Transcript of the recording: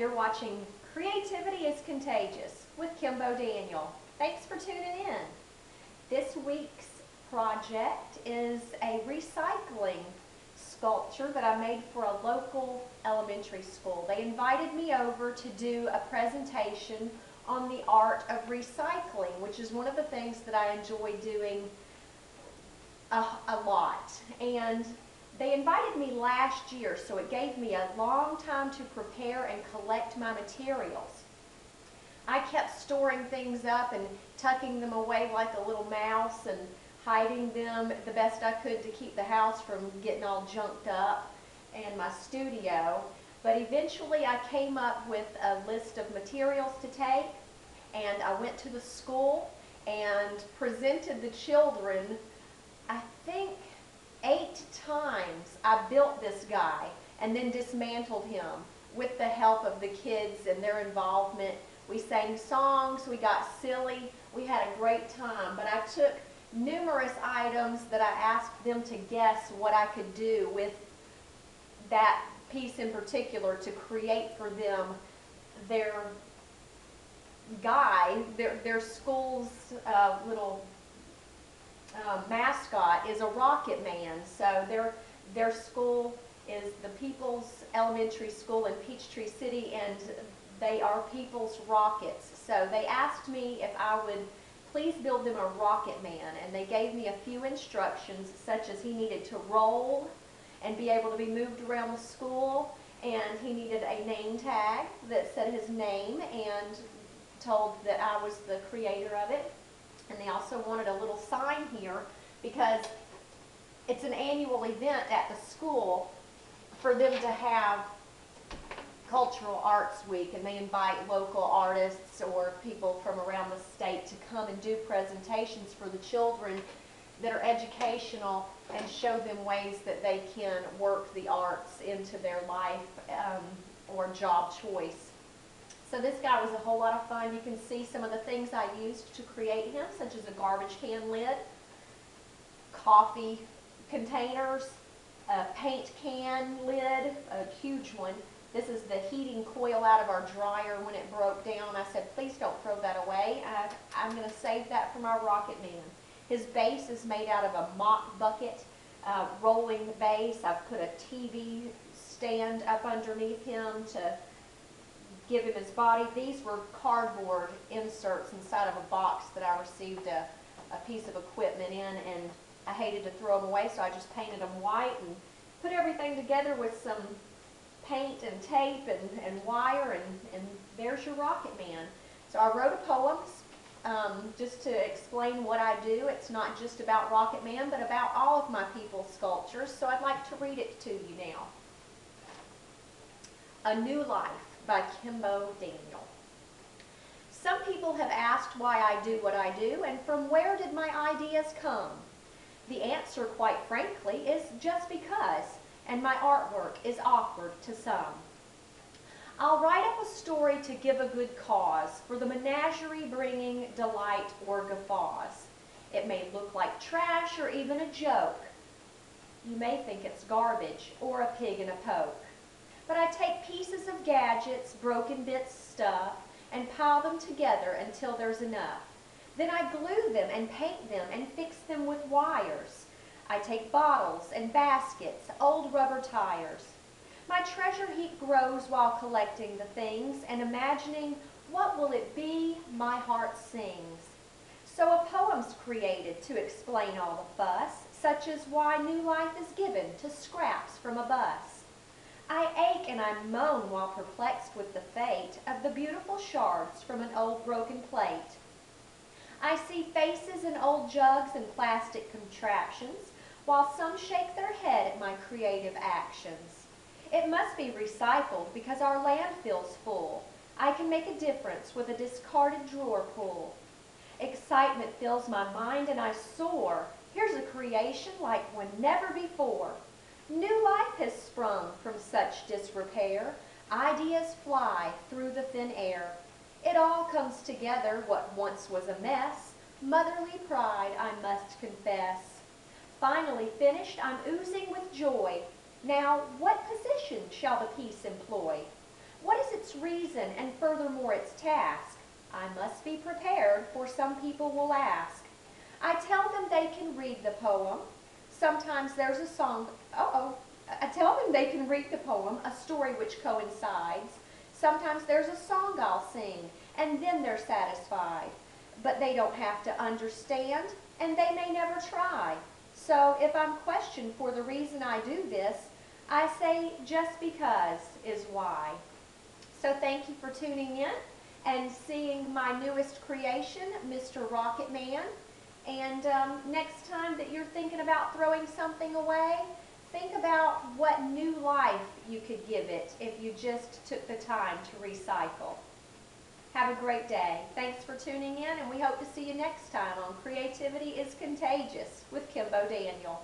You're watching Creativity is Contagious with Kimbo Daniel. Thanks for tuning in. This week's project is a recycling sculpture that I made for a local elementary school. They invited me over to do a presentation on the art of recycling, which is one of the things that I enjoy doing a lot. And they invited me last year, so it gave me a long time to prepare and collect my materials. I kept storing things up and tucking them away like a little mouse and hiding them the best I could to keep the house from getting all junked up and my studio. But eventually I came up with a list of materials to take, and I went to the school and presented the children, I think 8 times I built this guy and then dismantled him with the help of the kids and their involvement. We sang songs, we got silly, we had a great time. But I took numerous items that I asked them to guess what I could do with that piece in particular to create for them their guy, their school's little mascot is a rocket man. So their school is the Peeples Elementary School in Peachtree City, and they are Peeples Rockets. So they asked me if I would please build them a rocket man, and they gave me a few instructions, such as he needed to roll and be able to be moved around the school, and he needed a name tag that said his name and told that I was the creator of it. And they also wanted a little sign here because it's an annual event at the school for them to have Cultural Arts Week, and they invite local artists or people from around the state to come and do presentations for the children that are educational and show them ways that they can work the arts into their life or job choice. So this guy was a whole lot of fun. You can see some of the things I used to create him, such as a garbage can lid, coffee containers, a paint can lid, a huge one. This is the heating coil out of our dryer when it broke down. I said, please don't throw that away. I'm going to save that for my rocket man. His base is made out of a mop bucket, rolling base. I've put a TV stand up underneath him to give him his body. These were cardboard inserts inside of a box that I received a piece of equipment in, and I hated to throw them away, so I just painted them white and put everything together with some paint and tape and wire, and there's your rocket man. So I wrote a poem just to explain what I do. It's not just about Rocket Man, but about all of my people's sculptures, so I'd like to read it to you now. A New Life by Kimbo Daniel. Some people have asked why I do what I do, and from where did my ideas come? The answer, quite frankly, is just because, and my artwork is awkward to some. I'll write up a story to give a good cause, for the menagerie bringing delight or guffaws. It may look like trash or even a joke. You may think it's garbage or a pig in a poke. But I take pieces of gadgets, broken bits, stuff, and pile them together until there's enough. Then I glue them and paint them and fix them with wires. I take bottles and baskets, old rubber tires. My treasure heap grows while collecting the things and imagining what will it be my heart sings. So a poem's created to explain all the fuss, such as why new life is given to scraps from a bus. I ache and I moan while perplexed with the fate of the beautiful shards from an old broken plate. I see faces in old jugs and plastic contraptions, while some shake their head at my creative actions. It must be recycled because our landfill's full. I can make a difference with a discarded drawer pull. Excitement fills my mind and I soar. Here's a creation like one never before. New life has sprung from such disrepair. Ideas fly through the thin air. It all comes together, what once was a mess. Motherly pride, I must confess. Finally finished, I'm oozing with joy. Now, what position shall the piece employ? What is its reason and furthermore its task? I must be prepared, for some people will ask. I tell them they can read the poem. Sometimes there's a song. I tell them they can read the poem, a story which coincides. Sometimes there's a song I'll sing, and then they're satisfied. But they don't have to understand, and they may never try. So if I'm questioned for the reason I do this, I say just because is why. So thank you for tuning in and seeing my newest creation, Mr. Rocket Man. And next time that you're thinking about throwing something away, think about what new life you could give it if you just took the time to recycle. Have a great day. Thanks for tuning in, and we hope to see you next time on Creativity is Contagious with Kimbo Daniel.